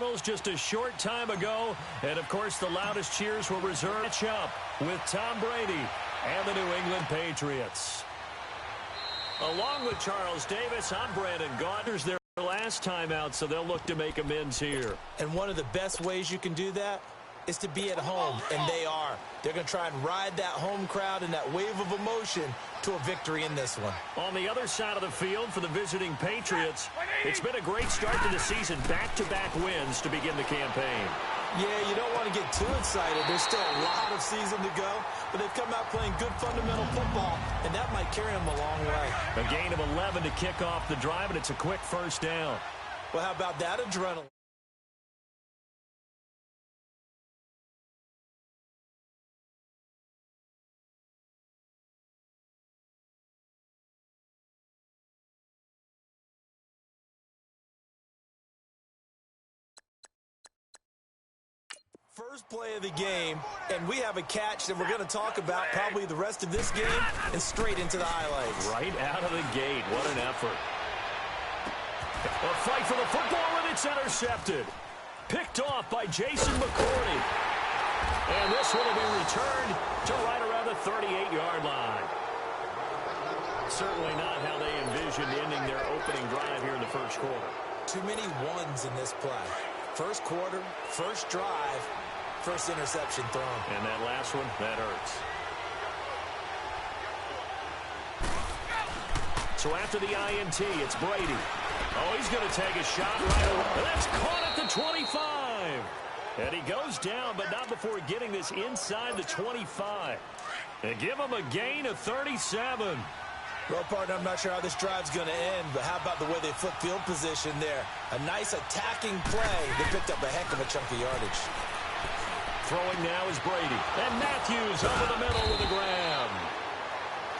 tunnels just a short time ago. And, of course, the loudest cheers were reserved up with Tom Brady and the New England Patriots. Along with Charles Davis, I'm Brandon Gauders. Their last time out, so they'll look to make amends here. And one of the best ways you can do that is to be at home, and they are. They're going to try and ride that home crowd and that wave of emotion to a victory in this one. On the other side of the field for the visiting Patriots, it's been a great start to the season. Back-to-back wins to begin the campaign. Yeah, you don't want to get too excited. There's still a lot of season to go, but they've come out playing good fundamental football, and that might carry them a long way. A gain of 11 to kick off the drive, and it's a quick first down. Well, how about that adrenaline? First play of the game, and we have a catch that we're going to talk about probably the rest of this game and straight into the highlights. Right out of the gate. What an effort. A fight for the football, and it's intercepted. Picked off by Jason McCourty. And this one will be returned to right around the 38-yard line. Certainly not how they envisioned ending their opening drive here in the first quarter. Too many ones in this play. First quarter, first drive, first interception thrown. And that last one, that hurts. So after the INT, it's Brady. Oh, he's going to take a shot right away. That's caught at the 25. And he goes down, but not before getting this inside the 25. And give him a gain of 37. Well, partner, I'm not sure how this drive's going to end, but how about the way they flip field position there? A nice attacking play. They picked up a heck of a chunk of yardage. Throwing now is Brady. And Matthews over the middle with a grab.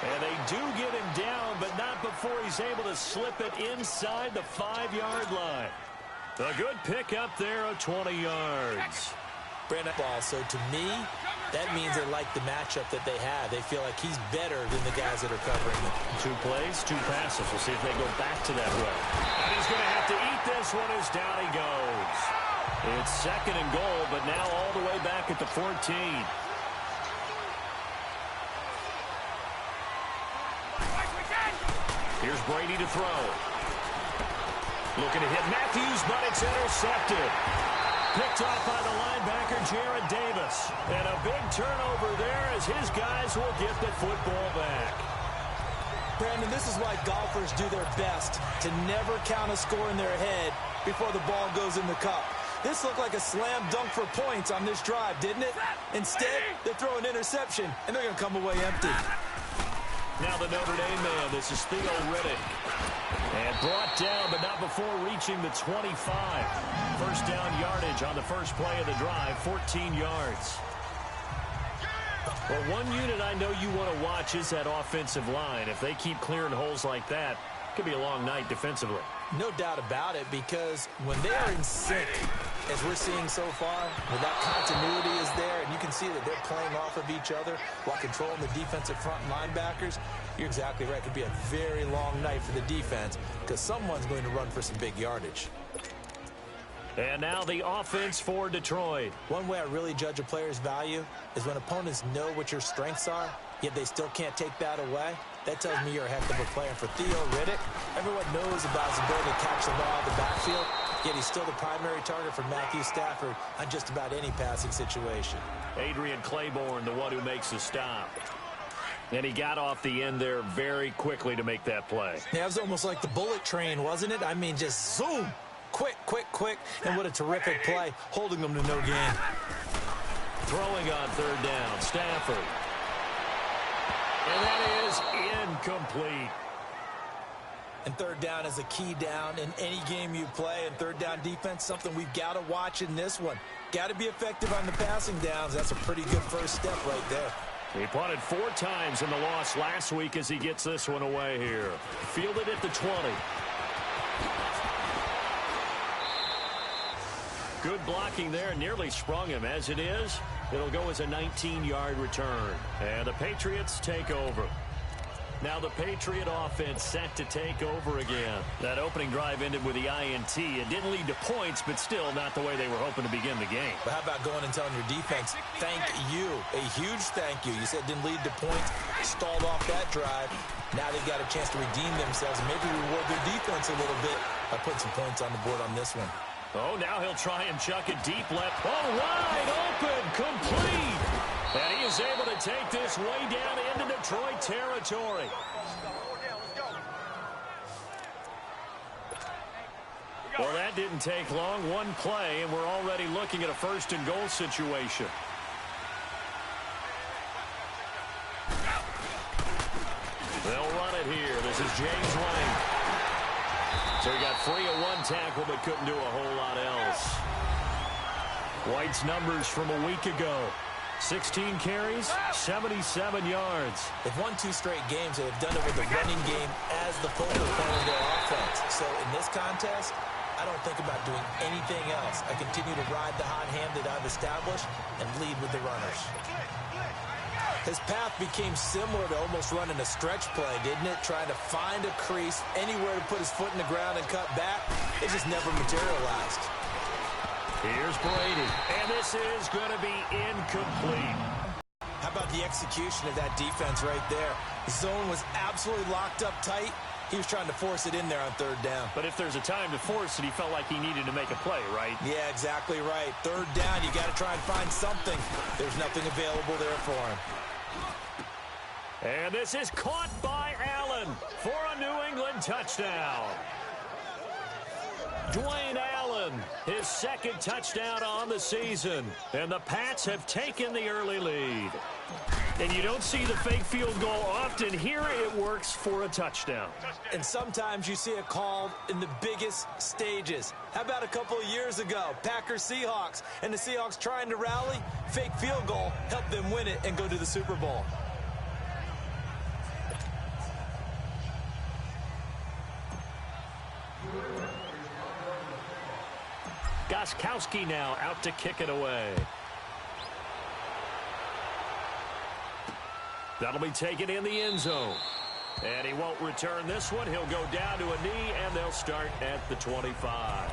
And they do get him down, but not before he's able to slip it inside the 5-yard line. A good pick up there of 20 yards. Brandon ball. So to me, that means they like the matchup that they have. They feel like he's better than the guys that are covering him. 2 plays, 2 passes. We'll see if they go back to that way. And he's going to have to eat this one as down he goes. It's 2nd and goal, but now all the way back at the 14. Here's Brady to throw. Looking to hit Matthews, but it's intercepted. Picked off by the linebacker, Jared Davis. And a big turnover there as his guys will get the football back. Brandon, this is why golfers do their best to never count a score in their head before the ball goes in the cup. This looked like a slam dunk for points on this drive, didn't it? Instead, they throw an interception, and they're going to come away empty. Now the Notre Dame man, this is Theo Riddick. And brought down, but not before reaching the 25. First down yardage on the first play of the drive, 14 yards. Well, one unit I know you want to watch is that offensive line. If they keep clearing holes like that, it could be a long night defensively. No doubt about it, because when they are in sync, as we're seeing so far, where that continuity is there, and you can see that they're playing off of each other while controlling the defensive front linebackers, you're exactly right. It could be a very long night for the defense because someone's going to run for some big yardage. And now the offense for Detroit. One way I really judge a player's value is when opponents know what your strengths are, yet they still can't take that away. That tells me you're a heck of a player. For Theo Riddick, everyone knows about his ability to catch the ball out of the backfield, yet he's still the primary target for Matthew Stafford on just about any passing situation. Adrian Claiborne, the one who makes the stop. And he got off the end there very quickly to make that play. Yeah, it was almost like the bullet train, wasn't it? I mean, just zoom. Quick, quick, quick. And what a terrific play, holding them to no gain. Throwing on 3rd down, Stafford. And that is incomplete. And 3rd down is a key down in any game you play. And 3rd down defense, something we've got to watch in this one. Got to be effective on the passing downs. That's a pretty good first step right there. He punted 4 times in the loss last week as he gets this one away here. Fielded at the 20. Good blocking there. Nearly sprung him. As it is, it'll go as a 19-yard return. And the Patriots take over. Now the Patriot offense set to take over again. That opening drive ended with the INT. It didn't lead to points, but still not the way they were hoping to begin the game. But how about going and telling your defense, thank you, a huge thank you. You said it didn't lead to points, stalled off that drive. Now they've got a chance to redeem themselves and maybe reward their defense a little bit by putting some points on the board on this one. Oh, now he'll try and chuck it deep left. Oh, wide open, complete. And he is able to take this way down into Detroit territory. Well, that didn't take long. One play, and we're already looking at a first-and-goal situation. They'll run it here. This is James Wayne. So he got free of one tackle, but couldn't do a whole lot else. White's numbers from a week ago. 16 carries, 77 yards. They've won 2 straight games, and they've done it with the running game as the focal point of their offense. So in this contest, I don't think about doing anything else. I continue to ride the hot hand that I've established and lead with the runners. His path became similar to almost running a stretch play, didn't it? Trying to find a crease, anywhere to put his foot in the ground and cut back. It just never materialized. Here's Brady, and this is going to be incomplete. How about the execution of that defense right there? The zone was absolutely locked up tight. He was trying to force it in there on 3rd down. But if there's a time to force it, he felt like he needed to make a play, right? Yeah, exactly right. 3rd down, you got to try and find something. There's nothing available there for him. And this is caught by Allen for a New England touchdown. Dwayne Allen, his 2nd touchdown on the season. And the Pats have taken the early lead. And you don't see the fake field goal often. Here it works for a touchdown. And sometimes you see it called in the biggest stages. How about a couple of years ago, Packers-Seahawks, and the Seahawks trying to rally? Fake field goal helped them win it and go to the Super Bowl. Gostkowski now out to kick it away. That'll be taken in the end zone. And he won't return this one. He'll go down to a knee, and they'll start at the 25.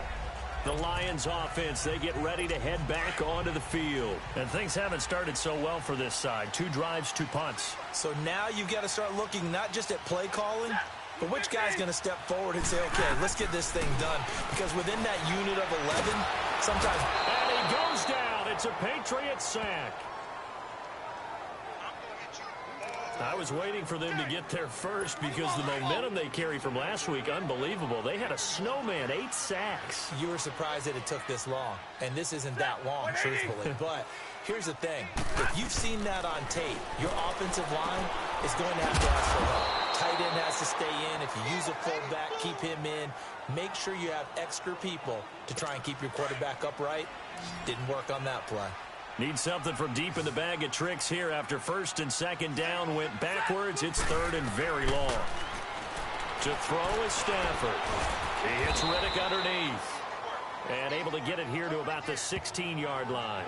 The Lions offense, they get ready to head back onto the field. And things haven't started so well for this side. 2 drives, 2 punts. So now you've got to start looking not just at play calling, but which guy's going to step forward and say, okay, let's get this thing done. Because within that unit of 11, sometimes... And he goes down. It's a Patriot sack. I was waiting for them to get there first because the momentum they carry from last week, unbelievable. They had a snowman, 8 sacks. You were surprised that it took this long, and this isn't that long, truthfully. But here's the thing. If you've seen that on tape, your offensive line is going to have to ask for help. Tight end has to stay in. If you use a fullback, keep him in. Make sure you have extra people to try and keep your quarterback upright. Didn't work on that play. Need something from deep in the bag of tricks here after 1st and 2nd down went backwards. It's 3rd and very long. To throw is Stafford. He hits Riddick underneath. And able to get it here to about the 16-yard line.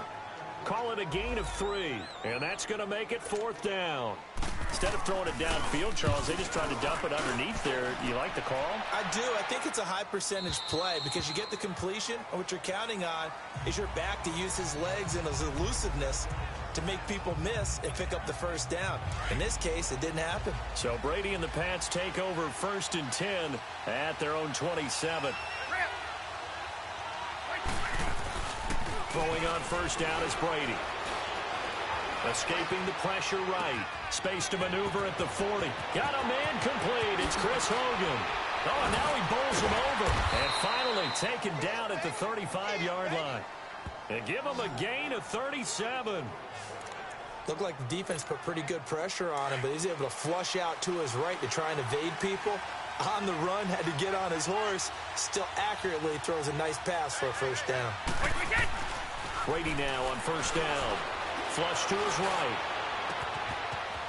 Call it a gain of 3. And that's going to make it 4th down. Instead of throwing it downfield, Charles, they just tried to dump it underneath there. You like the call? I do. I think it's a high percentage play because you get the completion, and what you're counting on is your back to use his legs and his elusiveness to make people miss and pick up the 1st down. In this case, it didn't happen. So Brady and the Pats take over 1st and 10 at their own 27. Throwing on 1st down is Brady. Escaping the pressure right. Space to maneuver at the 40. Got a man complete. It's Chris Hogan. Oh, and now he bowls him over. And finally taken down at the 35-yard line. And give him a gain of 37. Looked like the defense put pretty good pressure on him, but he's able to flush out to his right to try and evade people. On the run, had to get on his horse. Still accurately throws a nice pass for a 1st down. Brady now on 1st down. Flush to his right.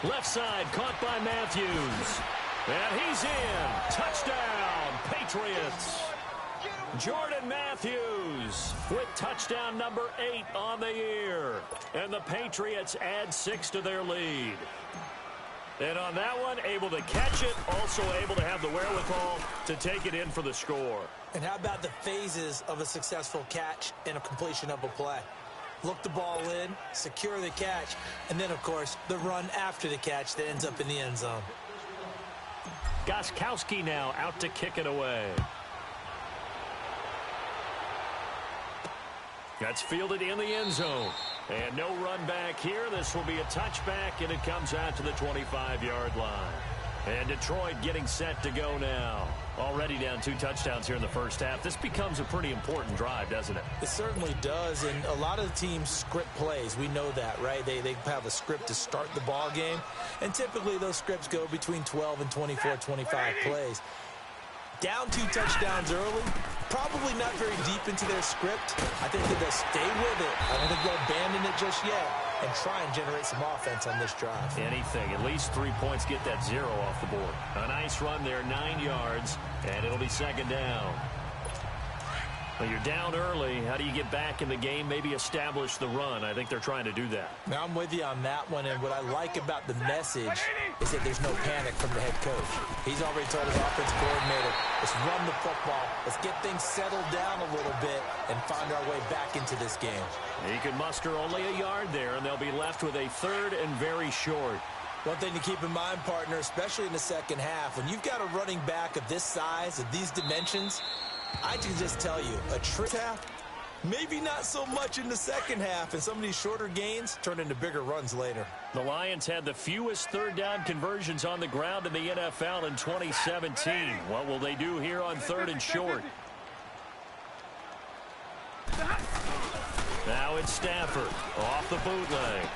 Left side caught by Matthews. And he's in. Touchdown, Patriots. Jordan Matthews with touchdown number 8 on the year. And the Patriots add 6 to their lead. And on that one, able to catch it, also able to have the wherewithal to take it in for the score. And how about the phases of a successful catch and a completion of a play? Look the ball in, secure the catch, and then, of course, the run after the catch that ends up in the end zone. Gostkowski now out to kick it away. That's fielded in the end zone. And no run back here. This will be a touchback, and it comes out to the 25-yard line. And Detroit getting set to go now. Already down 2 touchdowns here in the first half. This becomes a pretty important drive, doesn't it? It certainly does, and a lot of the teams script plays. We know that, right? They have a script to start the ball game, and typically those scripts go between 12 and 24, 25 plays. Down 2 touchdowns early, probably not very deep into their script. I think that they'll stay with it. I don't think they'll abandon it just yet and try and generate some offense on this drive. Anything. At least 3 points, get that 0 off the board. A nice run there, 9 yards, and it'll be second down. Well, you're down early. How do you get back in the game, maybe establish the run? I think they're trying to do that. Now, I'm with you on that one, and what I like about the message is that there's no panic from the head coach. He's already told his offensive coordinator, let's run the football, let's get things settled down a little bit and find our way back into this game. He can muster only a yard there, and they'll be left with a 3rd and very short. One thing to keep in mind, partner, especially in the second half, when you've got a running back of this size, of these dimensions, I can just tell you, a trick half, maybe not so much in the second half, and some of these shorter gains turn into bigger runs later. The Lions had the fewest 3rd down conversions on the ground in the NFL in 2017. What will they do here on 3rd and short? Now it's Stafford off the bootleg.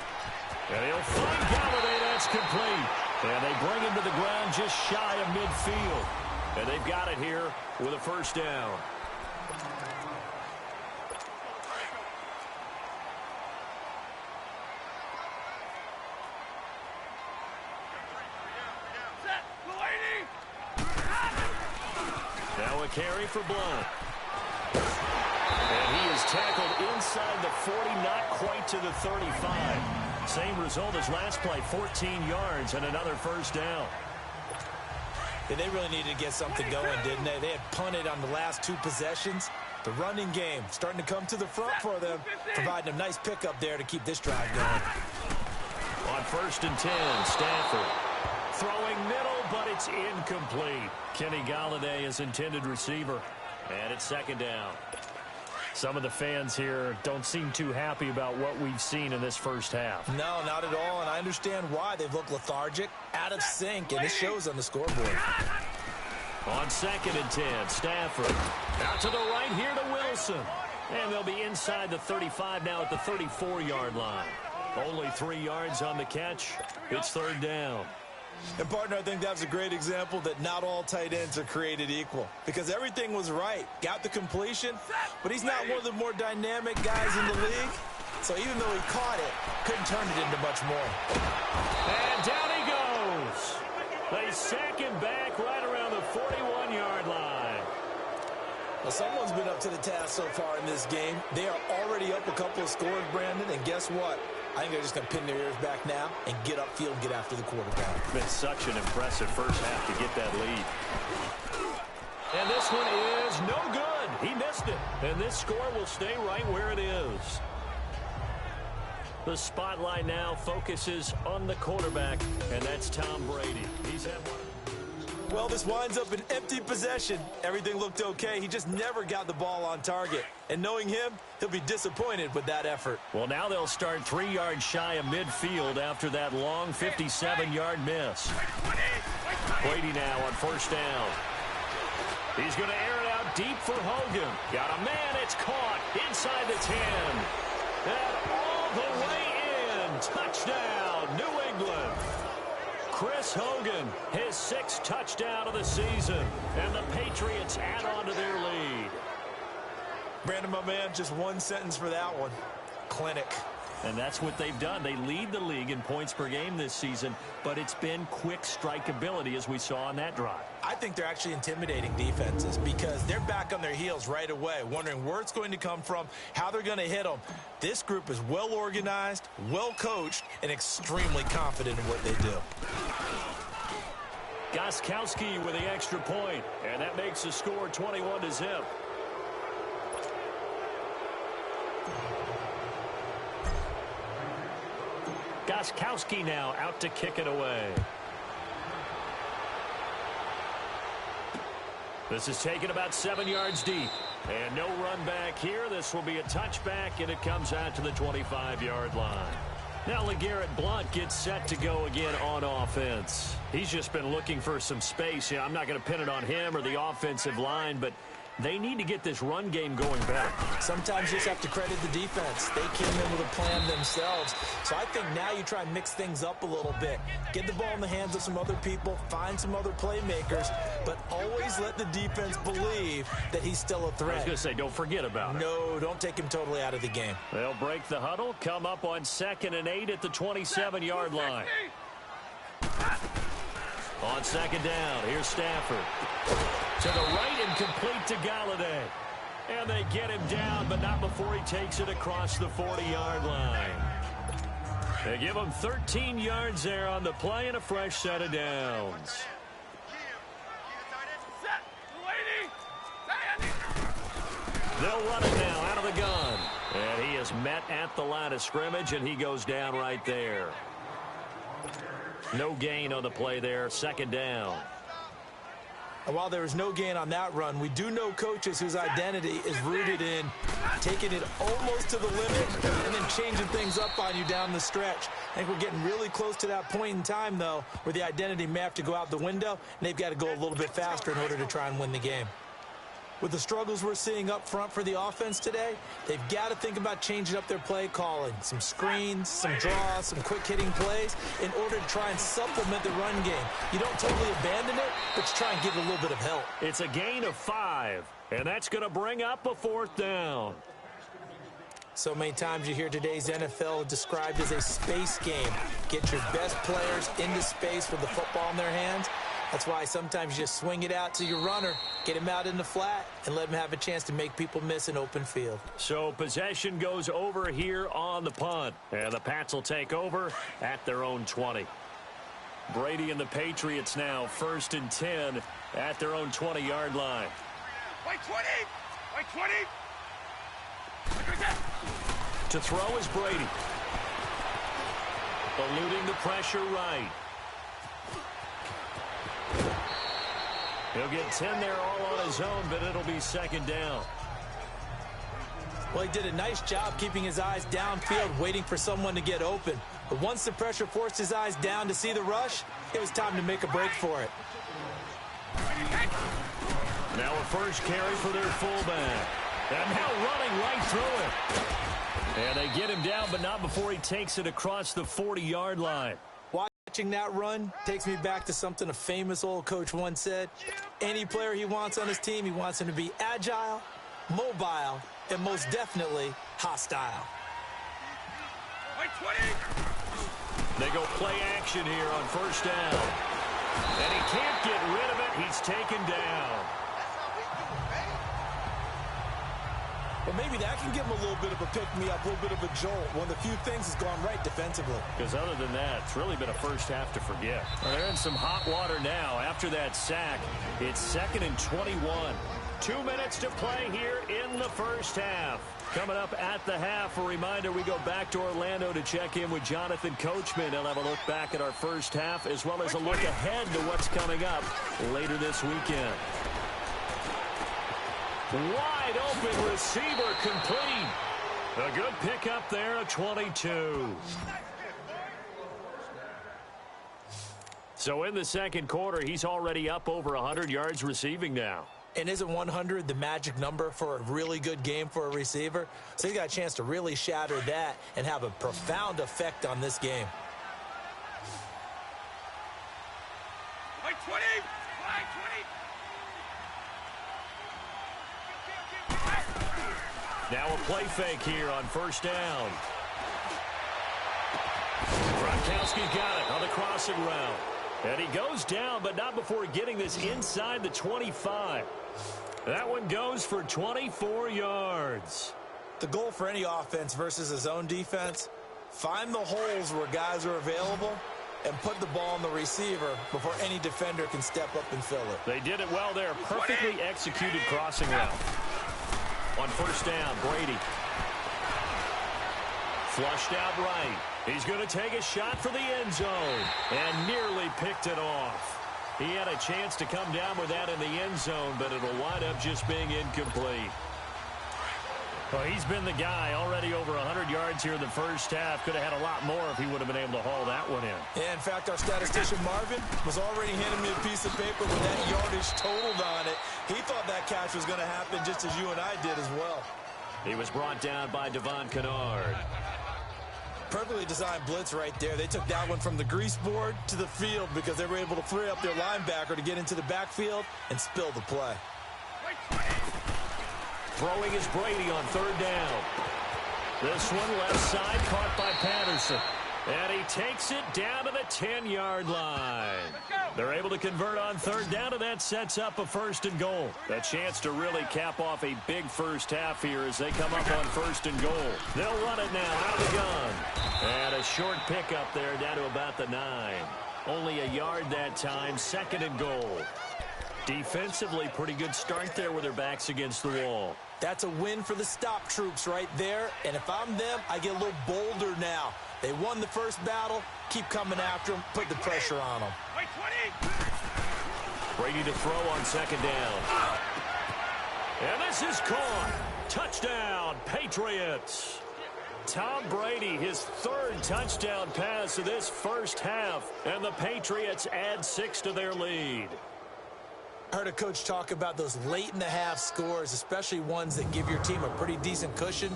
And he'll find Galladay. That's complete. And they bring him to the ground just shy of midfield. And they've got it here with a first down. Now a carry for Blount. And he is tackled inside the 40, not quite to the 35. Same result as last play, 14 yards and another first down. Yeah, they really needed to get something going, didn't they? They had punted on the last 2 possessions. The running game starting to come to the front for them, providing a nice pickup there to keep this drive going. On 1st and 10, Stafford throwing middle, but it's incomplete. Kenny Galladay is intended receiver, and it's second down. Some of the fans here don't seem too happy about what we've seen in this first half. No, not at all, and I understand why. They've looked lethargic, out of sync, and it shows on the scoreboard. On 2nd and 10, Stafford out to the right here to Wilson. And they'll be inside the 35 now at the 34-yard line. Only 3 yards on the catch. It's 3rd down. And, partner, I think that was a great example that not all tight ends are created equal. Because everything was right. Got the completion, but he's not one of the more dynamic guys in the league. So even though he caught it, couldn't turn it into much more. And down he goes. They sack him back right around the 41-yard line. Well, someone's been up to the task so far in this game. They are already up a couple of scores, Brandon, and guess what? I think they're just going to pin their ears back now and get upfield and get after the quarterback. It's been such an impressive first half to get that lead. And this one is no good. He missed it. And this score will stay right where it is. The spotlight now focuses on the quarterback, and that's Tom Brady. He's had one. Well, this winds up an empty possession. Everything looked okay. He just never got the ball on target. And knowing him, he'll be disappointed with that effort. Well, now they'll start 3 yards shy of midfield after that long 57-yard miss. Brady now on 1st down. He's going to air it out deep for Hogan. Got a man. It's caught inside the 10. And all the way in. Touchdown, New England. Chris Hogan, his 6th touchdown of the season, and the Patriots add on to their lead. Brandon, my man, just one sentence for that one. Clinic. And that's what they've done. They lead the league in points per game this season, but it's been quick strikeability as we saw on that drive. I think they're actually intimidating defenses because they're back on their heels right away, wondering where it's going to come from, how they're going to hit them. This group is well organized, well coached, and extremely confident in what they do. Gostkowski with the extra point, and that makes the score 21-0. Gostkowski now out to kick it away. This is taken about 7 yards deep. And no run back here. This will be a touchback, and it comes out to the 25-yard line. Now LeGarrette Blount gets set to go again on offense. He's just been looking for some space. I'm not going to pin it on him or the offensive line, but they need to get this run game going better. Sometimes you just have to credit the defense. They came in with a plan themselves. So I think now you try and mix things up a little bit. Get the ball in the hands of some other people, find some other playmakers, but always let the defense believe that he's still a threat. I was going to say, don't forget about it. No, don't take him totally out of the game. They'll break the huddle, come up on 2nd and 8 at the 27-yard line. On 2nd down, here's Stafford. To the right and complete to Galladay. And they get him down, but not before he takes it across the 40-yard line. They give him 13 yards there on the play and a fresh set of downs. They'll run it now out of the gun. And he is met at the line of scrimmage, and he goes down right there. No gain on the play there, 2nd down. And while there is no gain on that run, we do know coaches whose identity is rooted in taking it almost to the limit and then changing things up on you down the stretch. I think we're getting really close to that point in time, though, where the identity may have to go out the window, and they've got to go a little bit faster in order to try and win the game. With the struggles we're seeing up front for the offense today, they've got to think about changing up their play calling. Some screens, some draws, some quick-hitting plays in order to try and supplement the run game. You don't totally abandon it, but you try and give it a little bit of help. It's a gain of 5, and that's going to bring up a 4th down. So many times you hear today's NFL described as a space game. Get your best players into space with the football in their hands. That's why sometimes you just swing it out to your runner, get him out in the flat, and let him have a chance to make people miss an open field. So possession goes over here on the punt. And the Pats will take over at their own 20. Brady and the Patriots now 1st and 10 at their own 20-yard line. White 20! White 20! To throw is Brady. Eluding the pressure right. He'll get 10 there all on his own, but it'll be 2nd down. Well, he did a nice job keeping his eyes downfield, waiting for someone to get open. But once the pressure forced his eyes down to see the rush, it was time to make a break for it. Now a first carry for their fullback. And now running right through it. And they get him down, but not before he takes it across the 40-yard line. Watching that run takes me back to something a famous old coach once said. Any player he wants on his team, he wants him to be agile, mobile, and most definitely hostile. They go play action here on 1st down. And he can't get rid of it. He's taken down. Well, maybe that can give him a little bit of a pick-me-up, a little bit of a jolt. One of the few things has gone right defensively. Because other than that, it's really been a first half to forget. Well, they're in some hot water now after that sack. It's 2nd and 21. 2 minutes to play here in the first half. Coming up at the half, a reminder, we go back to Orlando to check in with Jonathan Coachman. He'll have a look back at our first half as well as a look ahead to what's coming up later this weekend. Wide open receiver complete. A good pickup there, a 22. So in the second quarter, he's already up over 100 yards receiving now. And isn't 100 the magic number for a really good game for a receiver? So he's got a chance to really shatter that and have a profound effect on this game. White 20! White 20! Now a play fake here on 1st down. Gronkowski got it on the crossing route. And he goes down, but not before getting this inside the 25. That one goes for 24 yards. The goal for any offense versus his own defense, find the holes where guys are available and put the ball on the receiver before any defender can step up and fill it. They did it well there. Perfectly executed crossing route. On first down, Brady. Flushed out right. He's going to take a shot for the end zone and nearly picked it off. He had a chance to come down with that in the end zone, but it'll wind up just being incomplete. Well, he's been the guy already over 100 yards here in the first half. Could have had a lot more if he would have been able to haul that one in. Yeah, in fact, our statistician Marvin was already handing me a piece of paper with that yardage totaled on it. He thought that catch was going to happen just as you and I did as well. He was brought down by Devon Kennard. Perfectly designed blitz right there. They took that one from the grease board to the field because they were able to free up their linebacker to get into the backfield and spill the play. Throwing is Brady on third down. This one left side caught by Patterson. And he takes it down to the 10-yard line. They're able to convert on third down, and that sets up a first and goal. A chance to really cap off a big first half here as they come up on first and goal. They'll run it now out of the gun. And a short pickup there down to about the 9. Only a yard that time, second and goal. Defensively, pretty good start there with their backs against the wall. That's a win for the stop troops right there. And if I'm them, I get a little bolder now. They won the first battle. Keep coming after them. Put the pressure on them. Brady to throw on second down. And this is caught. Touchdown, Patriots. Tom Brady, his third touchdown pass of this first half. And the Patriots add 6 to their lead. I heard a coach talk about those late-in-the-half scores, especially ones that give your team a pretty decent cushion.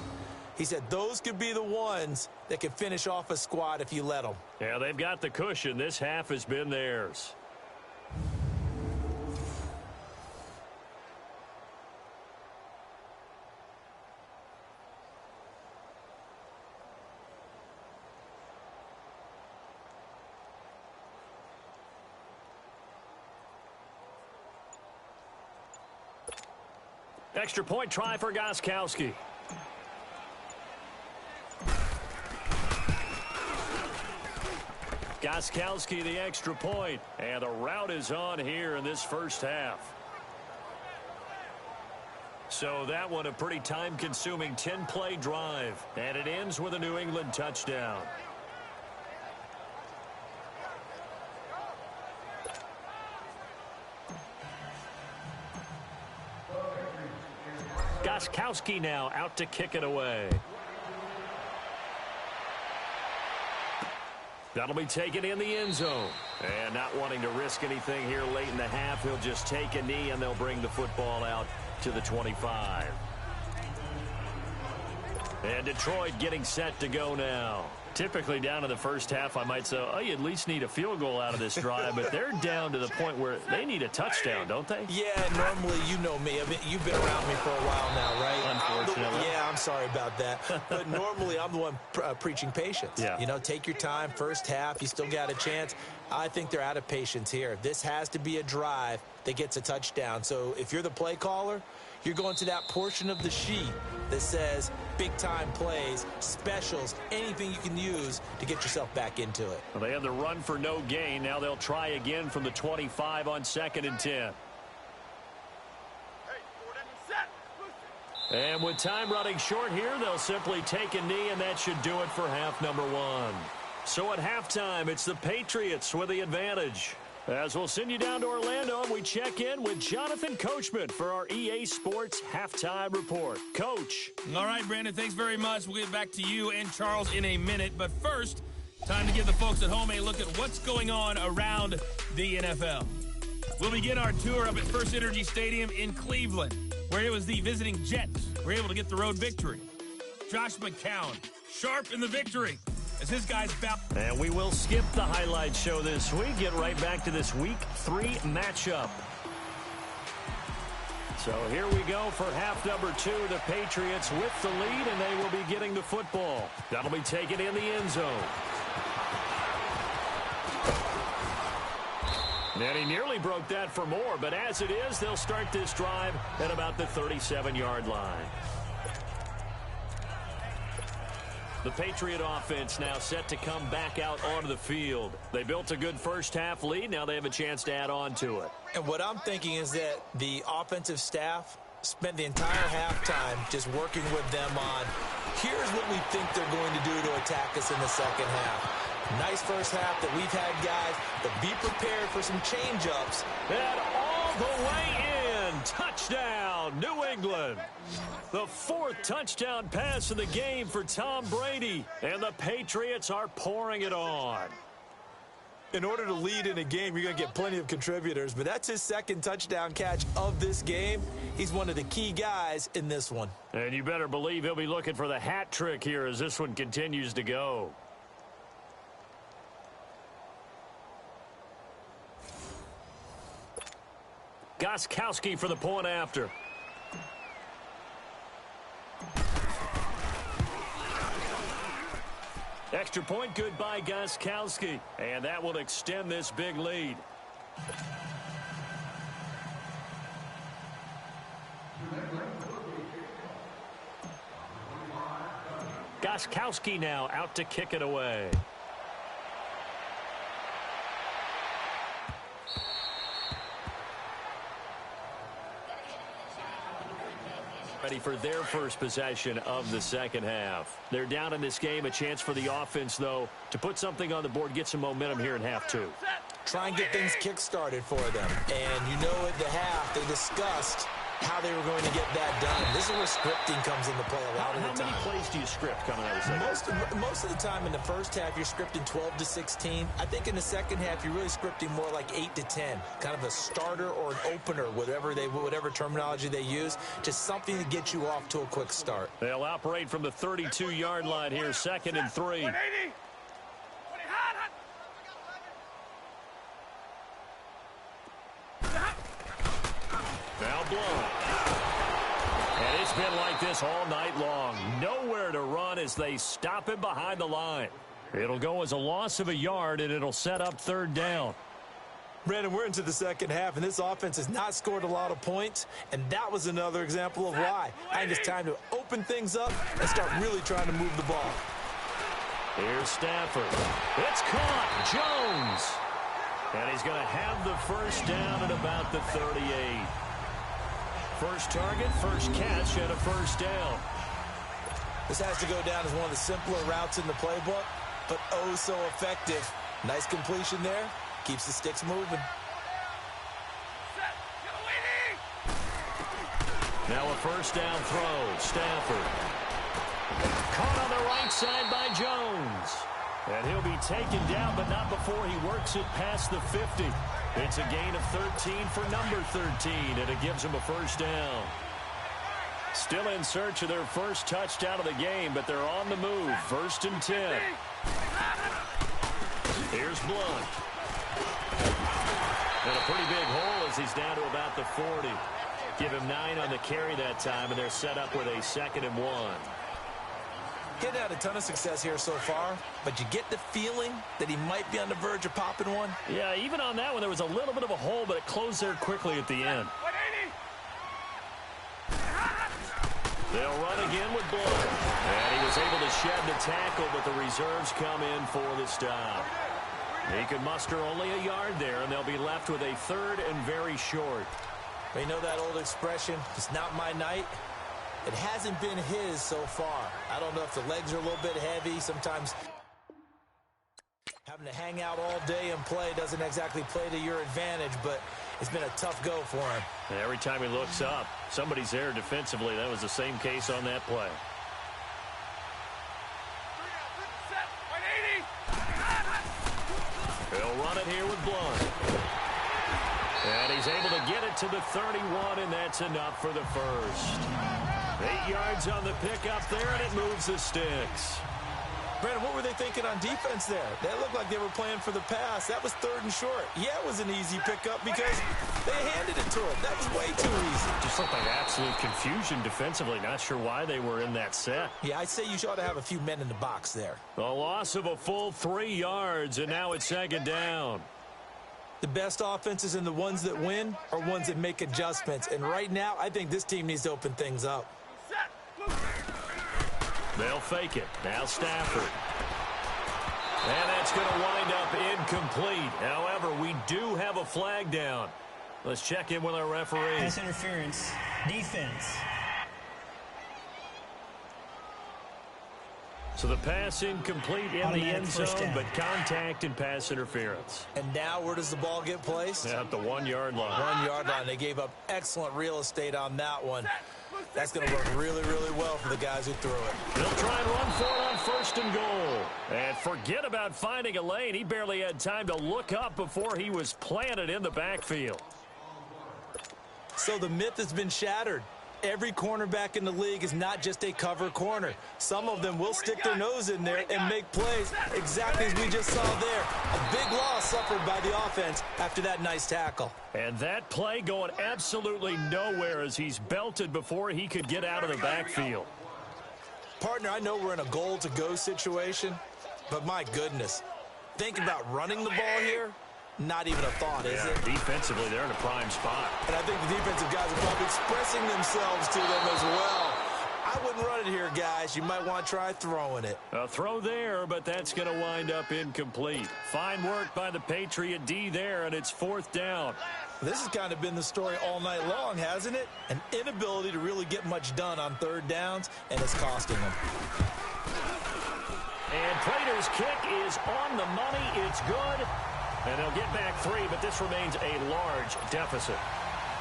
He said those could be the ones that could finish off a squad if you let them. Yeah, they've got the cushion. This half has been theirs. Extra point try for Gostkowski. Gostkowski the extra point. And the route is on here in this first half. So that one a pretty time-consuming 10-play drive. And it ends with a New England touchdown. Gostkowski now out to kick it away. That'll be taken in the end zone. And not wanting to risk anything here late in the half, he'll just take a knee and they'll bring the football out to the 25. And Detroit getting set to go now. Typically down in the first half, I might say, oh, you at least need a field goal out of this drive. But they're down to the point where they need a touchdown, don't they? Yeah, normally, you know me. I mean, you've been around me for a while now, right? Unfortunately. Yeah, I'm sorry about that. But normally, I'm the one preaching patience. Yeah. You know, take your time. First half, you still got a chance. I think they're out of patience here. This has to be a drive that gets a touchdown. So if you're the play caller, you're going to that portion of the sheet that says big-time plays, specials, anything you can use to get yourself back into it. Well, they had the run for no gain. Now they'll try again from the 25 on 2nd and 10. And with time running short here, they'll simply take a knee, and that should do it for half number 1. So at halftime, it's the Patriots with the advantage. As we'll send you down to Orlando, we check in with Jonathan Coachman for our EA Sports Halftime Report. Coach. All right, Brandon, thanks very much. We'll get back to you and Charles in a minute. But first, time to give the folks at home a look at what's going on around the NFL. We'll begin our tour up at First Energy Stadium in Cleveland, where it was the visiting Jets who were able to get the road victory. Josh McCown, sharp in the victory, as his guys bounce. And we will skip the highlight show this week. Get right back to this Week 3 matchup. So here we go for half number 2. The Patriots with the lead, and they will be getting the football. That'll be taken in the end zone. And he nearly broke that for more, but as it is, they'll start this drive at about the 37-yard line. The Patriot offense now set to come back out onto the field. They built a good first-half lead. Now they have a chance to add on to it. And what I'm thinking is that the offensive staff spent the entire halftime just working with them on, here's what we think they're going to do to attack us in the second half. Nice first half that we've had, guys, but be prepared for some change-ups. And all the way in. Touchdown, New England. The fourth touchdown pass of the game for Tom Brady. And the Patriots are pouring it on. In order to lead in a game, you're going to get plenty of contributors, but that's his second touchdown catch of this game. He's one of the key guys in this one. And you better believe he'll be looking for the hat trick here as this one continues to go. Gostkowski for the point after. Extra point good by Gostkowski. And that will extend this big lead. Gostkowski now out to kick it away. Ready for their first possession of the second half. They're down in this game. A chance for the offense, though, to put something on the board, get some momentum here in half two. Try and get things kick-started for them. And you know at the half, they discussed how they were going to get that done. This is where scripting comes into play a lot of the time. How many plays do you script coming out of the second? Most of the time in the first half, you're scripting 12 to 16. I think in the second half, you're really scripting more like 8 to 10. Kind of a starter or an opener, whatever terminology they use. Just something to get you off to a quick start. They'll operate from the 32-yard line here, 2nd and 3. 180. Now blown. And it's been like this all night long. Nowhere to run as they stop him behind the line. It'll go as a loss of a yard, and it'll set up 3rd down. Brandon, we're into the second half, and this offense has not scored a lot of points, and that was another example of why. I think it's time to open things up and start really trying to move the ball. Here's Stafford. It's caught. Jones. And he's going to have the first down at about the 38. First target, first catch, and a first down. This has to go down as one of the simpler routes in the playbook, but oh so effective. Nice completion there. Keeps the sticks moving. Now a first down throw. Stafford. Caught on the right side by Jones. And he'll be taken down, but not before he works it past the 50. It's a gain of 13 for number 13, and it gives him a first down. Still in search of their first touchdown of the game, but they're on the move. 1st and 10. Here's Blunt. And a pretty big hole as he's down to about the 40. Give him 9 on the carry that time, and they're set up with a 2nd and 1. Getting had a ton of success here so far, but you get the feeling that he might be on the verge of popping one. Yeah, even on that one, there was a little bit of a hole, but it closed there quickly at the end. 180. They'll run again with Blunt. And he was able to shed the tackle, but the reserves come in for the stop. He could muster only a yard there, and they'll be left with a 3rd and very short. You know that old expression, it's not my night? It hasn't been his so far. I don't know if the legs are a little bit heavy. Sometimes having to hang out all day and play doesn't exactly play to your advantage, but it's been a tough go for him. And every time he looks up, somebody's there defensively. That was the same case on that play. 180. He'll run it here with Blunt. And he's able to get it to the 31, and that's enough for the first. 8 yards on the pickup there, and it moves the sticks. Brandon, what were they thinking on defense there? That looked like they were playing for the pass. That was 3rd and short. Yeah, it was an easy pickup because they handed it to him. That was way too easy. Just looked like absolute confusion defensively. Not sure why they were in that set. Yeah, I'd say you ought to have a few men in the box there. A loss of a full 3 yards, and now it's 2nd down. The best offenses and the ones that win are ones that make adjustments. And right now, I think this team needs to open things up. They'll fake it. Now Stafford. And that's going to wind up incomplete. However, we do have a flag down. Let's check in with our referee. Pass interference. Defense. So the pass incomplete in the end zone, but contact and pass interference. And now where does the ball get placed? At the 1 yard line. 1 yard line. They gave up excellent real estate on that one. That's going to work really, really well for the guys who threw it. They'll try and run for it on 1st and goal. And forget about finding a lane. He barely had time to look up before he was planted in the backfield. So the myth has been shattered. Every cornerback in the league is not just a cover corner. Some of them will stick their nose in there and make plays exactly as we just saw there. A big loss suffered by the offense after that nice tackle. And that play going absolutely nowhere as he's belted before he could get out of the backfield. Partner, I know we're in a goal-to-go situation, but my goodness, think about running the ball here. Not even a thought, is it? Defensively, they're in a prime spot. And I think the defensive guys are probably expressing themselves to them as well. I wouldn't run it here, guys. You might want to try throwing it. A throw there, but that's going to wind up incomplete. Fine work by the Patriot D there, and it's 4th down. This has kind of been the story all night long, hasn't it? An inability to really get much done on 3rd downs, and it's costing them. And Prater's kick is on the money. It's good. And they'll get back 3, but this remains a large deficit.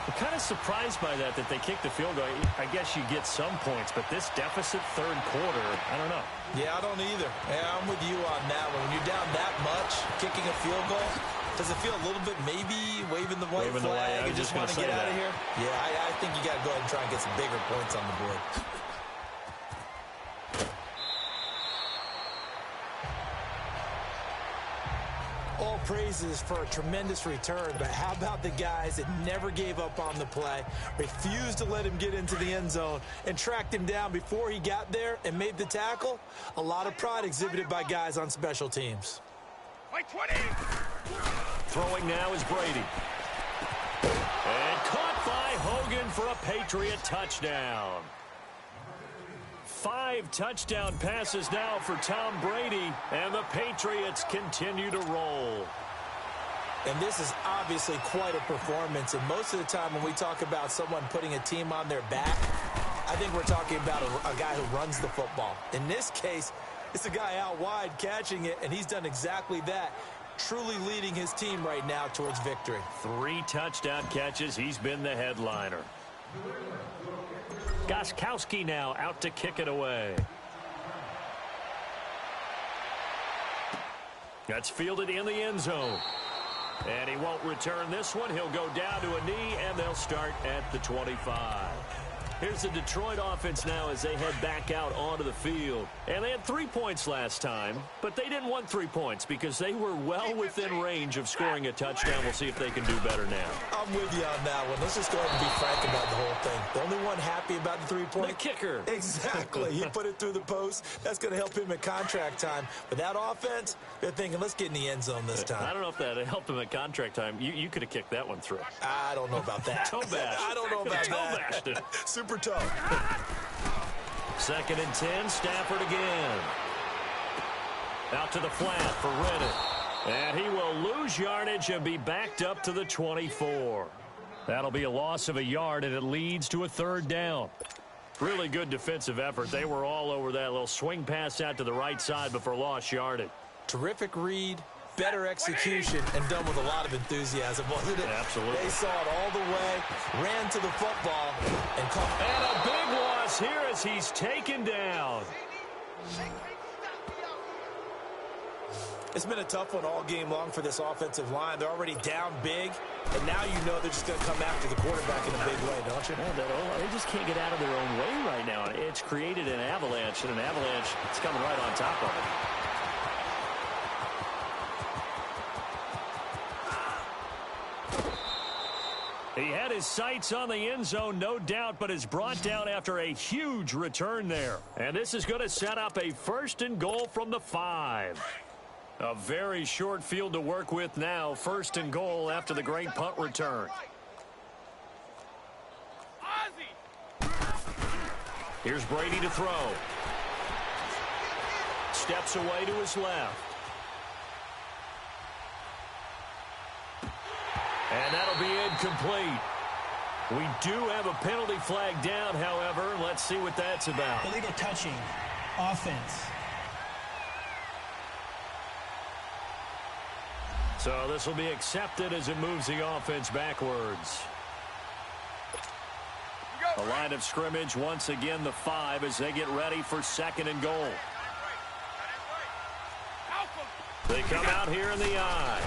I'm kind of surprised by that they kicked the field goal. I guess you get some points, but this deficit 3rd quarter, I don't know. Yeah, I don't either. Yeah, I'm with you on that one. When you're down that much, kicking a field goal, does it feel a little bit maybe waving the white flag and just want to get out of here? Yeah, I think you got to go ahead and try and get some bigger points on the board. All praises for a tremendous return, but how about the guys that never gave up on the play, refused to let him get into the end zone, and tracked him down before he got there and made the tackle? A lot of pride exhibited by guys on special teams. White 20! Throwing now is Brady. And caught by Hogan for a Patriot touchdown. 5 touchdown passes now for Tom Brady, and the Patriots continue to roll. And this is obviously quite a performance, and most of the time when we talk about someone putting a team on their back, I think we're talking about a guy who runs the football. In this case, it's a guy out wide catching it, and he's done exactly that, truly leading his team right now towards victory. 3 touchdown catches. He's been the headliner. Gostkowski now out to kick it away. That's fielded in the end zone. And he won't return this one. He'll go down to a knee, and they'll start at the 25. Here's the Detroit offense now as they head back out onto the field. And they had 3 points last time, but they didn't want 3 points because they were well within range of scoring a touchdown. We'll see if they can do better now. I'm with you on that one. Let's just go ahead and be frank about the whole thing. The only one happy about the 3-point? The kicker. Exactly. He put it through the post. That's going to help him at contract time. But that offense, they're thinking, let's get in the end zone this time. I don't know if that helped him at contract time. You could have kicked that one through. I don't know about that. Toe bash. I don't know about that. Toe bashed it. Super tough. 2nd and 10, Stafford again. Out to the flat for Reddick. And he will lose yardage and be backed up to the 24. That'll be a loss of a yard, and it leads to a 3rd down. Really good defensive effort. They were all over that little swing pass out to the right side before lost yardage. Terrific read, better execution, and done with a lot of enthusiasm, wasn't it? Absolutely. They saw it all the way, ran to the football, and caught. And a big loss here as he's taken down. It's been a tough one all game long for this offensive line. They're already down big, and now you know they're just going to come after the quarterback in a big way, don't you? Yeah, they just can't get out of their own way right now. It's created an avalanche, and an avalanche is coming right on top of it. He had his sights on the end zone, no doubt, but is brought down after a huge return there. And this is going to set up a 1st and goal from the 5. A very short field to work with now. 1st and goal after the great punt return. Here's Brady to throw. steps away to his left. And that'll be incomplete. We do have a penalty flag down, however. Let's see what that's about. Illegal touching. Offense. So this will be accepted as it moves the offense backwards. The line of scrimmage, once again, the 5 as they get ready for 2nd and goal. They come out here in the I.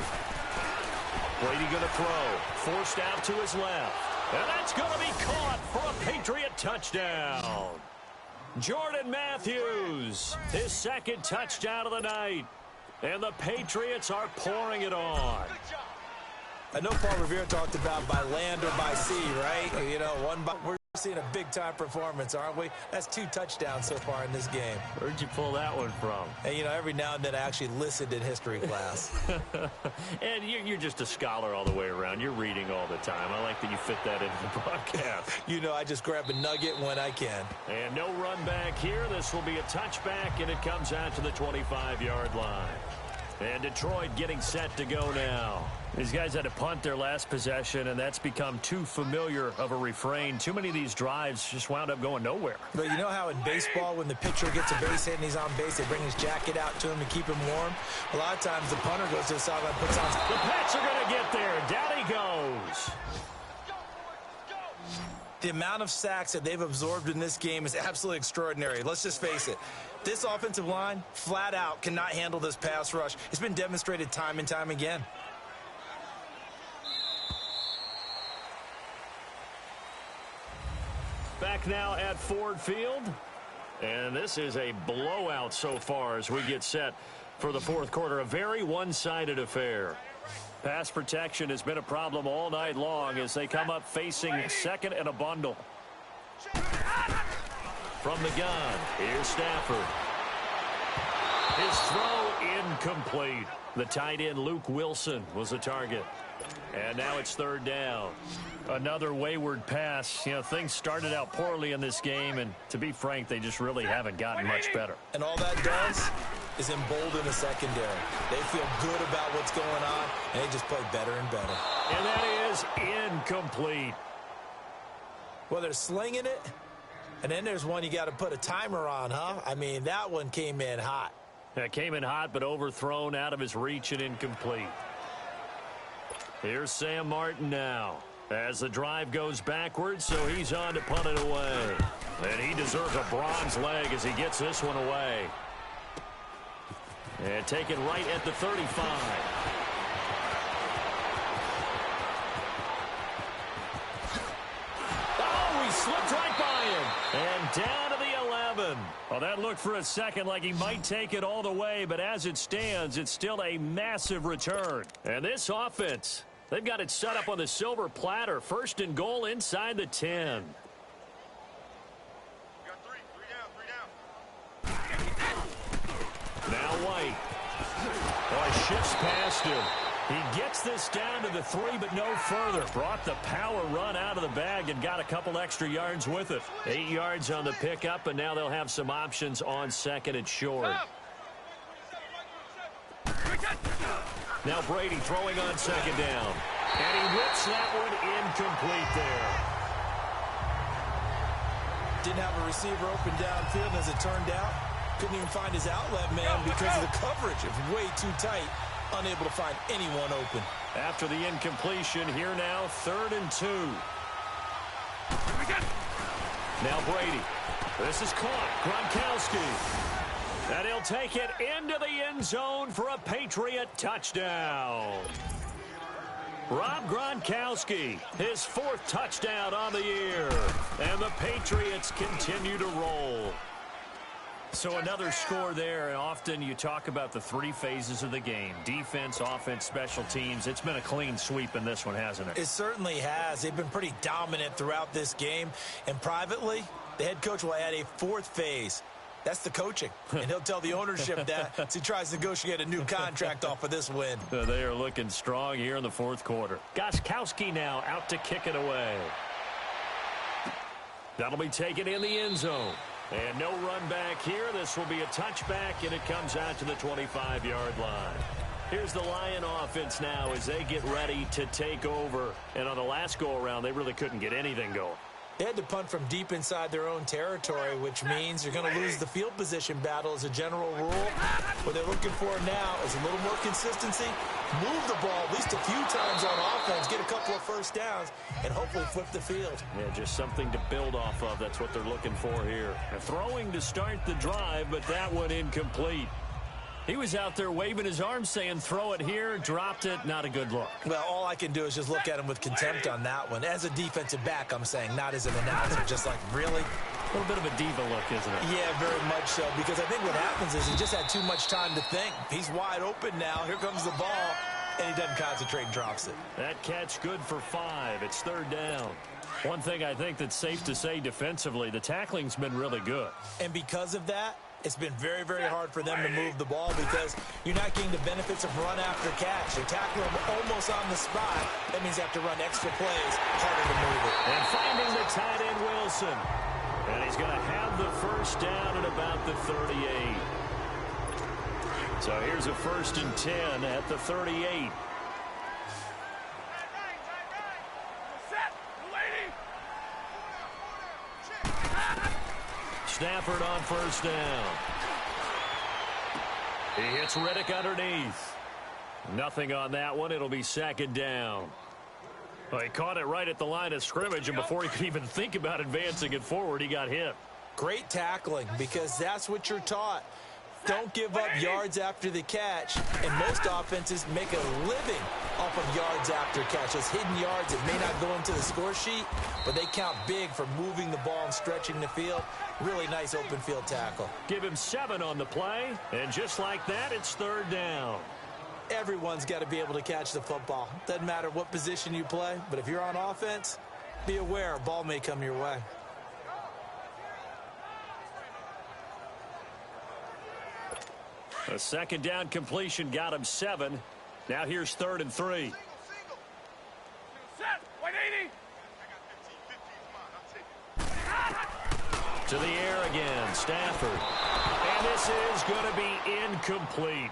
Brady going to throw. Forced out to his left. And that's going to be caught for a Patriot touchdown. Jordan Matthews, his 2nd touchdown of the night. And the Patriots are pouring it on. I know Paul Revere talked about by land or by sea, right? You know, we're seeing a big-time performance, aren't we? That's 2 touchdowns so far in this game. Where'd you pull that one from? And, you know, every now and then I actually listened in history class. And you're just a scholar all the way around. You're reading all the time. I like that you fit that into the broadcast. You know, I just grab a nugget when I can. And no run back here. This will be a touchback, and it comes out to the 25-yard line. And Detroit getting set to go now. These guys had to punt their last possession, and that's become too familiar of a refrain. Too many of these drives just wound up going nowhere. But you know how in baseball, when the pitcher gets a base hit and he's on base, they bring his jacket out to him to keep him warm? A lot of times the punter goes to the sideline, puts on... The Pats are going to get there. Down he goes. The amount of sacks that they've absorbed in this game is absolutely extraordinary. Let's just face it. This offensive line, flat out, cannot handle this pass rush. It's been demonstrated time and time again. Back now at Ford Field. And this is a blowout so far as we get set for the 4th quarter. A very one-sided affair. Pass protection has been a problem all night long as they come up facing 2nd and a bundle. From the gun, here's Stafford. His throw incomplete. The tight end Luke Wilson was the target. And now it's 3rd down. Another wayward pass. You know, things started out poorly in this game, and to be frank, they just really haven't gotten much better. And all that does is embolden the secondary. They feel good about what's going on, and they just play better and better. And that is incomplete. Well, they're slinging it, and then there's one you got to put a timer on, huh? I mean, that one came in hot. That came in hot, but overthrown out of his reach and incomplete. Here's Sam Martin now as the drive goes backwards, so he's on to punt it away. And he deserves a bronze leg as he gets this one away. And taken right at the 35. Oh, he slipped right by him. And down to the 11. Well, that looked for a second like he might take it all the way, but as it stands, it's still a massive return. And this offense, they've got it set up on the silver platter. 1st and goal inside the 10. Now White. Oh, he shifts past him. He gets this down to the 3, but no further. Brought the power run out of the bag and got a couple extra yards with it. 8 yards on the pickup, and now they'll have some options on 2nd and short. Now Brady throwing on 2nd down. And he whips that one incomplete there. Didn't have a receiver open downfield, and as it turned out, couldn't even find his outlet man because of the coverage. It was way too tight, unable to find anyone open. After the incompletion, here now, 3rd and 2. Now Brady. This is caught. Gronkowski. And he'll take it into the end zone for a Patriot touchdown. Rob Gronkowski, his 4th touchdown on the year. And the Patriots continue to roll. So another score there, and often you talk about the 3 phases of the game. Defense, offense, special teams. It's been a clean sweep in this one, hasn't it? It certainly has. They've been pretty dominant throughout this game. And privately, the head coach will add a 4th phase. That's the coaching. And he'll tell the ownership that as he tries to negotiate a new contract off of this win. They are looking strong here in the 4th quarter. Gostkowski now out to kick it away. That'll be taken in the end zone. And no run back here. This will be a touchback, and it comes out to the 25-yard line. Here's the Lion offense now as they get ready to take over. And on the last go-around, they really couldn't get anything going. They had to punt from deep inside their own territory, which means you're going to lose the field position battle as a general rule. What they're looking for now is a little more consistency, move the ball at least a few times on offense, get a couple of first downs, and hopefully flip the field. Yeah, just something to build off of. That's what they're looking for here. And throwing to start the drive, but that one incomplete. He was out there waving his arms saying, throw it here, dropped it, not a good look. Well, all I can do is just look at him with contempt on that one. As a defensive back, I'm saying, not as an announcer. Just like, really? A little bit of a diva look, isn't it? Yeah, very much so, because I think what happens is he just had too much time to think. He's wide open now. Here comes the ball, and he doesn't concentrate and drops it. That catch good for 5. It's 3rd down. One thing I think that's safe to say defensively, the tackling's been really good. And because of that, it's been very, very hard for them to move the ball because you're not getting the benefits of run after catch. They tackle them almost on the spot. That means they have to run extra plays, harder to move it. And finding the tight end, Wilson. And he's going to have the first down at about the 38. So here's a 1st and 10 at the 38. Stafford on 1st down. He hits Riddick underneath. Nothing on that one. It'll be 2nd down. Well, he caught it right at the line of scrimmage, and before he could even think about advancing it forward, he got hit. Great tackling, because that's what you're taught. Don't give up yards after the catch, and most offenses make a living off of yards after catch. Those hidden yards that may not go into the score sheet, but they count big for moving the ball and stretching the field. Really nice open field tackle. Give him 7 on the play, and just like that, it's 3rd down. Everyone's got to be able to catch the football. Doesn't matter what position you play, but if you're on offense, be aware a ball may come your way. A 2nd down completion got him 7. Now here's 3rd and 3. Set. 180. To the air again, Stafford. And this is going to be incomplete.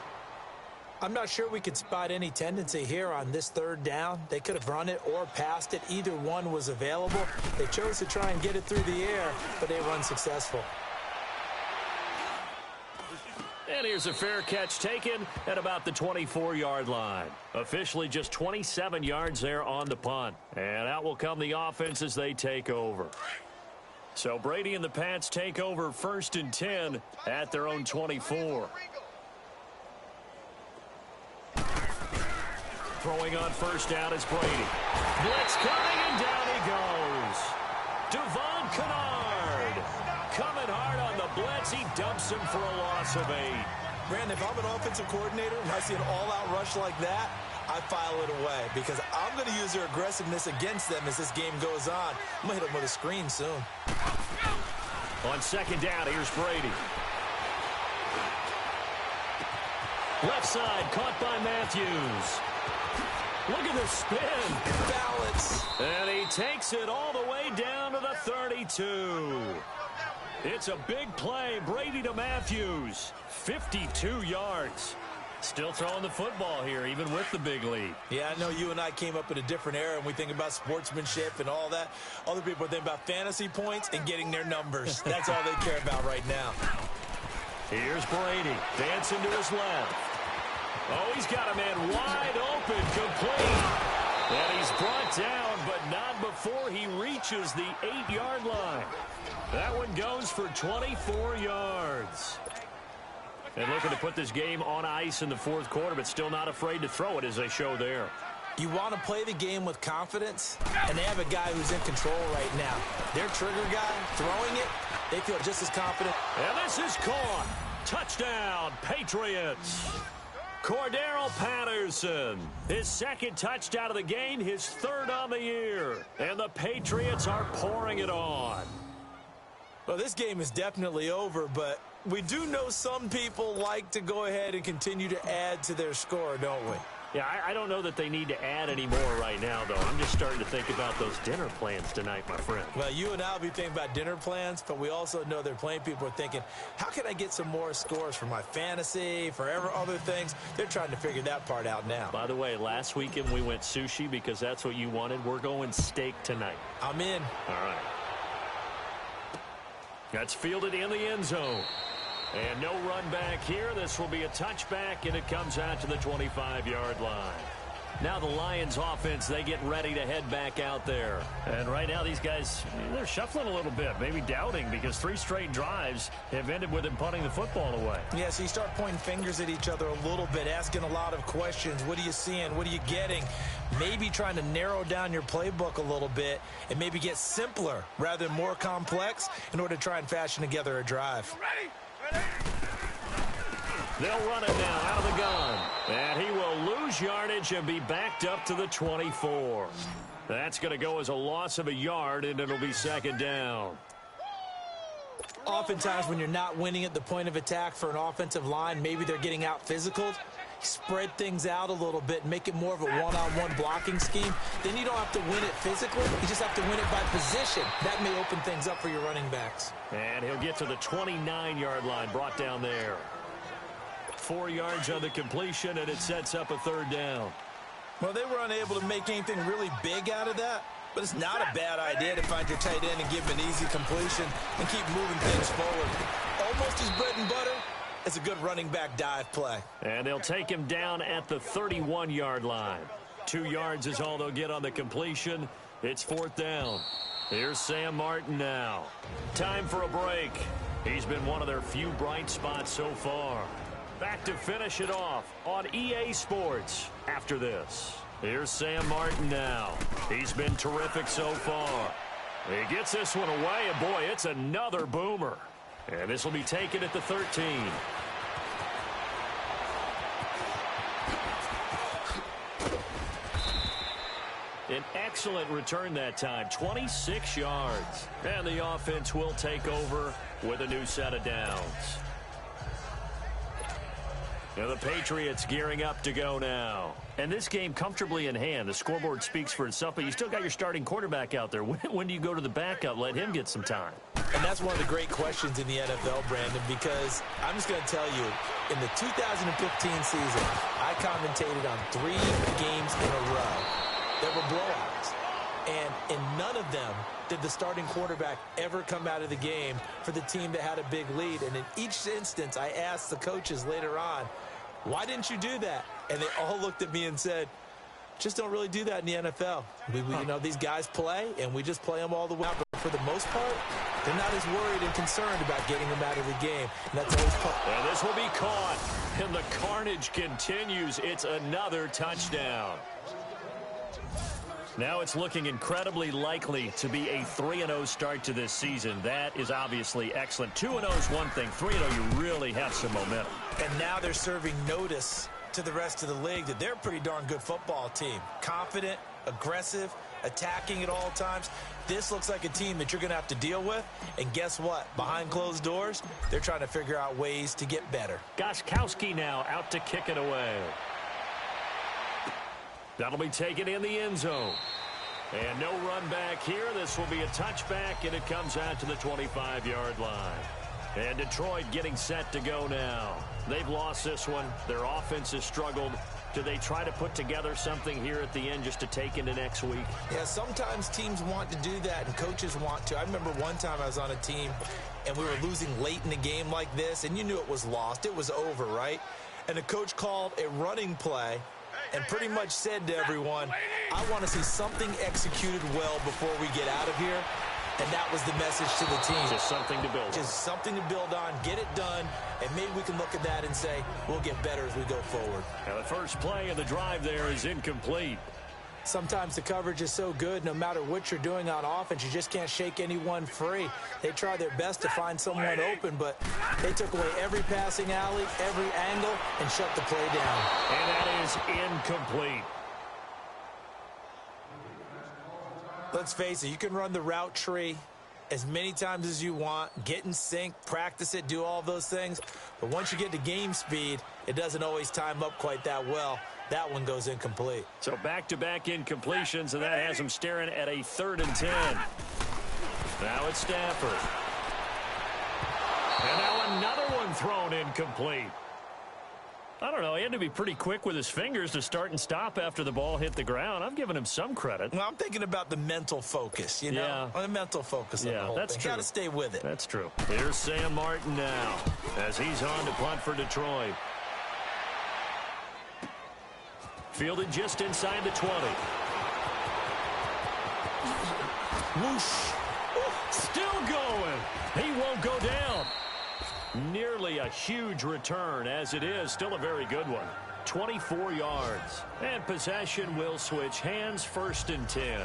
I'm not sure we could spot any tendency here on this 3rd down. They could have run it or passed it. Either one was available. They chose to try and get it through the air, but they were unsuccessful. And here's a fair catch taken at about the 24-yard line. Officially just 27 yards there on the punt. And out will come the offense as they take over. So Brady and the Pats take over 1st and 10 at their own 24. Throwing on 1st down is Brady. Blitz coming, and down he goes. Devon Kennard coming hard on the blitz. He dumps him for a loss of 8. Brandon, if I'm an offensive coordinator and I see an all-out rush like that, I file it away because I'm going to use their aggressiveness against them as this game goes on. I'm going to hit them with a screen soon. On 2nd down, here's Brady. Left side, caught by Matthews. Look at the spin. Balance. And he takes it all the way down to the 32. It's a big play. Brady to Matthews. 52 yards. Still throwing the football here, even with the big lead. Yeah, I know you and I came up in a different era, and we think about sportsmanship and all that. Other people think about fantasy points and getting their numbers. That's all they care about right now. Here's Brady. Dancing to his left. Oh, he's got a man wide open, complete. And he's brought down, but not before he reaches the 8-yard line. That one goes for 24 yards. And looking to put this game on ice in the 4th quarter, but still not afraid to throw it as they show there. You want to play the game with confidence, and they have a guy who's in control right now. Their trigger guy throwing it, they feel just as confident. And this is caught. Touchdown, Patriots. Cordero Patterson, his 2nd touchdown of the game, his 3rd on the year. And the Patriots are pouring it on. Well, this game is definitely over, but we do know some people like to go ahead and continue to add to their score, don't we? Yeah, I don't know that they need to add any more right now, though. I'm just starting to think about those dinner plans tonight, my friend. Well, you and I will be thinking about dinner plans, but we also know their playing people are thinking, how can I get some more scores for my fantasy, for other things? They're trying to figure that part out now. By the way, last weekend we went sushi because that's what you wanted. We're going steak tonight. I'm in. All right. That's fielded in the end zone. And no run back here. This will be a touchback, and it comes out to the 25-yard line. Now the Lions offense, they get ready to head back out there. And right now these guys, they're shuffling a little bit, maybe doubting, because 3 straight drives have ended with them punting the football away. Yeah, so you start pointing fingers at each other a little bit, asking a lot of questions. What are you seeing? What are you getting? Maybe trying to narrow down your playbook a little bit and maybe get simpler rather than more complex in order to try and fashion together a drive. Ready? They'll run it now out of the gun. And he will lose yardage and be backed up to the 24. That's going to go as a loss of a yard, and it'll be second down. Oftentimes when you're not winning at the point of attack for an offensive line, maybe they're getting out physical. Spread things out a little bit, make it more of a one-on-one blocking scheme. Then you don't have to win it physically. You just have to win it by position. That may open things up for your running backs. And he'll get to the 29-yard line, brought down there. 4 yards on the completion, and it sets up a third down. Well, they were unable to make anything really big out of that, but it's not a bad idea to find your tight end and give him an easy completion and keep moving things forward. Almost his bread and butter. It's a good running back dive play. And they'll take him down at the 31-yard line. 2 yards is all they'll get on the completion. It's fourth down. Here's Sam Martin now. Time for a break. He's been one of their few bright spots so far. Back to finish it off on EA Sports after this. Here's Sam Martin now. He's been terrific so far. He gets this one away, and boy, it's another boomer. And this will be taken at the 13. An excellent return that time, 26 yards. And the offense will take over with a new set of downs. Now the Patriots gearing up to go now. And this game comfortably in hand. The scoreboard speaks for itself, but you still got your starting quarterback out there. When do you go to the backup? Let him get some time. And that's one of the great questions in the NFL, Brandon, because I'm just going to tell you, in the 2015 season, I commentated on 3 games in a row. There were blowouts. And in none of them did the starting quarterback ever come out of the game for the team that had a big lead. And in each instance, I asked the coaches later on, why didn't you do that? And they all looked at me and said, just don't really do that in the NFL. You know, these guys play, and we just play them all the way out. But for the most part, they're not as worried and concerned about getting them out of the game. And that's always and this will be caught. And the carnage continues. It's another touchdown. Now it's looking incredibly likely to be a 3-0 start to this season. That is obviously excellent. 2-0 is one thing. 3-0, you really have some momentum. And now they're serving notice to the rest of the league that they're a pretty darn good football team. Confident, aggressive, attacking at all times. This looks like a team that you're going to have to deal with. And guess what? Behind closed doors, they're trying to figure out ways to get better. Gostkowski now out to kick it away. That'll be taken in the end zone. And no run back here. This will be a touchback, and it comes out to the 25-yard line. And Detroit getting set to go now. They've lost this one. Their offense has struggled. Do they try to put together something here at the end just to take into next week? Yeah, sometimes teams want to do that, and coaches want to. I remember one time I was on a team, and we were losing late in a game like this, and you knew it was lost. It was over, right? And the coach called a running play and pretty much said to everyone, I want to see something executed well before we get out of here. And that was the message to the team. Just something to build on. Just something to build on, get it done, and maybe we can look at that and say, we'll get better as we go forward. Now the first play of the drive there is incomplete. Sometimes the coverage is so good, no matter what you're doing on offense, you just can't shake anyone free. They try their best to find someone open, but they took away every passing alley, every angle, and shut the play down. And that is incomplete. Let's face it, you can run the route tree as many times as you want, get in sync, practice it, do all those things. But once you get to game speed, it doesn't always time up quite that well. That one goes incomplete. So back-to-back incompletions, and that has him staring at a 3rd and 10. Now it's Stafford. And now another one thrown incomplete. I don't know. He had to be pretty quick with his fingers to start and stop after the ball hit the ground. I'm giving him some credit. Well, I'm thinking about the mental focus, you know? Yeah. On the mental focus of the whole that's thing. true. Got to stay with it. That's true. Here's Sam Martin now as he's on to punt for Detroit. Fielded just inside the 20. Whoosh. Still going. He won't go down. Nearly a huge return, as it is. Still a very good one. 24 yards. And possession will switch hands, 1st and 10.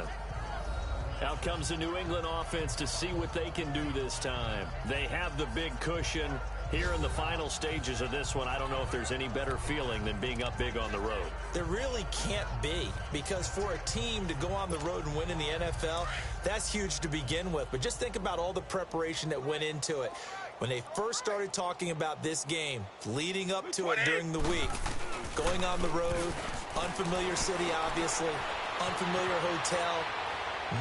Out comes the New England offense to see what they can do this time. They have the big cushion. Here in the final stages of this one, I don't know if there's any better feeling than being up big on the road. There really can't be, because for a team to go on the road and win in the NFL, that's huge to begin with. But just think about all the preparation that went into it. When they first started talking about this game, leading up to it during the week, going on the road, unfamiliar city, obviously, unfamiliar hotel,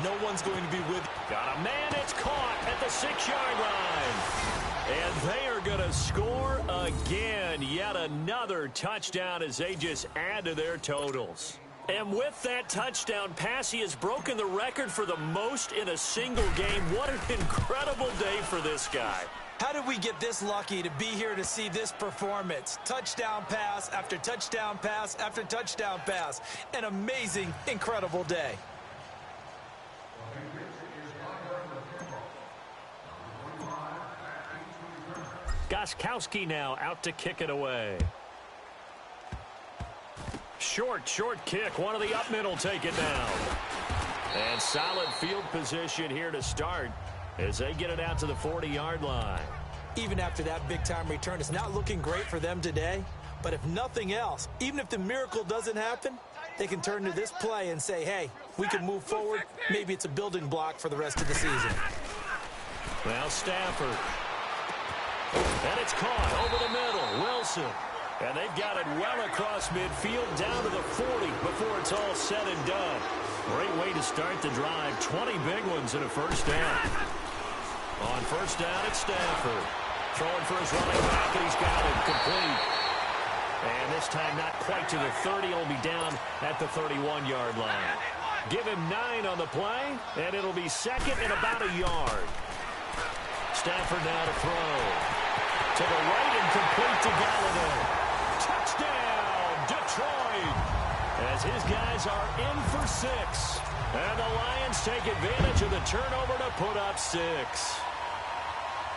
no one's going to be with you. Got a man, it's caught at the 6-yard line. And they are going to score again. Yet another touchdown as they just add to their totals. And with that touchdown pass, he has broken the record for the most in a single game. What an incredible day for this guy. How did we get this lucky to be here to see this performance? Touchdown pass after touchdown pass after touchdown pass. An amazing, incredible day. Gostkowski now out to kick it away. Short kick. One of the up middle take it down. And solid field position here to start as they get it out to the 40-yard line. Even after that big-time return, it's not looking great for them today. But if nothing else, even if the miracle doesn't happen, they can turn to this play and say, hey, we can move forward. Maybe it's a building block for the rest of the season. Now Stafford. And it's caught over the middle. Wilson. And they've got it well across midfield down to the 40 before it's all said and done. Great way to start the drive. 20 big ones in a first down. On first down, it's Stafford. Throwing for his running back, and he's got it complete. And this time not quite to the 30. It'll be down at the 31-yard line. Give him 9 on the play, and it'll be second and about a yard. Stafford now to throw. To the right and complete to Galladay. Touchdown, Detroit. As his guys are in for 6. And the Lions take advantage of the turnover to put up 6.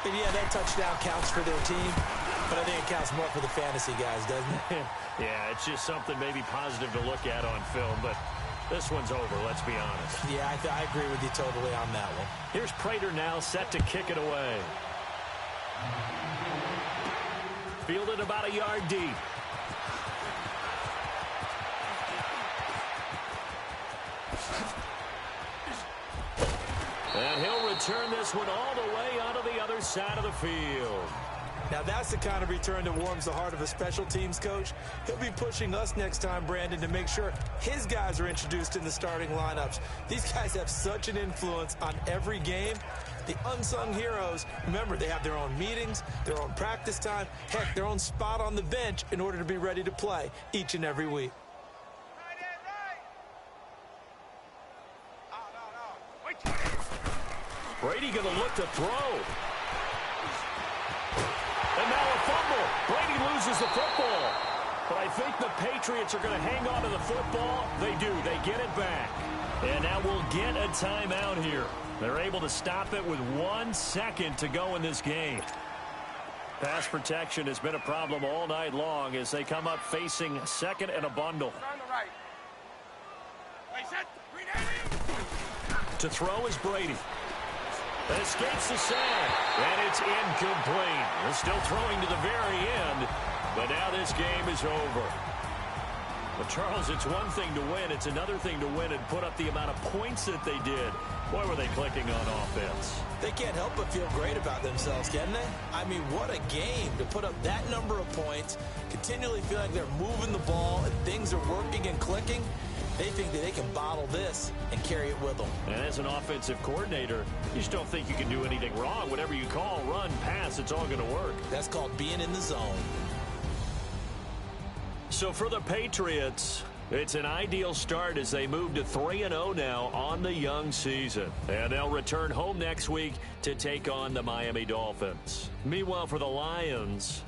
And yeah, that touchdown counts for their team, but I think it counts more for the fantasy guys, doesn't it? Yeah, it's just something maybe positive to look at on film, but this one's over, let's be honest. Yeah, I agree with you totally on that one. Here's Prater now set to kick it away. Fielded about a yard deep. And he'll return this one all the way onto the other side of the field. Now that's the kind of return that warms the heart of a special teams coach. He'll be pushing us next time, Brandon, to make sure his guys are introduced in the starting lineups. These guys have such an influence on every game. The unsung heroes, remember, they have their own meetings, their own practice time, heck, their own spot on the bench in order to be ready to play each and every week. Brady going to look to throw. And now a fumble. Brady loses the football. But I think the Patriots are going to hang on to the football. They do. They get it back. And now we'll get a timeout here. They're able to stop it with 1 second to go in this game. Pass protection has been a problem all night long as they come up facing second and a bundle. To throw is Brady. Escapes the sack, and it's incomplete. They're still throwing to the very end, but now this game is over. Well, Charles, it's one thing to win. It's another thing to win and put up the amount of points that they did. Boy, were they clicking on offense. They can't help but feel great about themselves, can they? I mean, what a game to put up that number of points, continually feel like they're moving the ball and things are working and clicking. They think that they can bottle this and carry it with them. And as an offensive coordinator, you just don't think you can do anything wrong. Whatever you call, run, pass, it's all going to work. That's called being in the zone. So for the Patriots, it's an ideal start as they move to 3-0 now on the young season. And they'll return home next week to take on the Miami Dolphins. Meanwhile, for the Lions,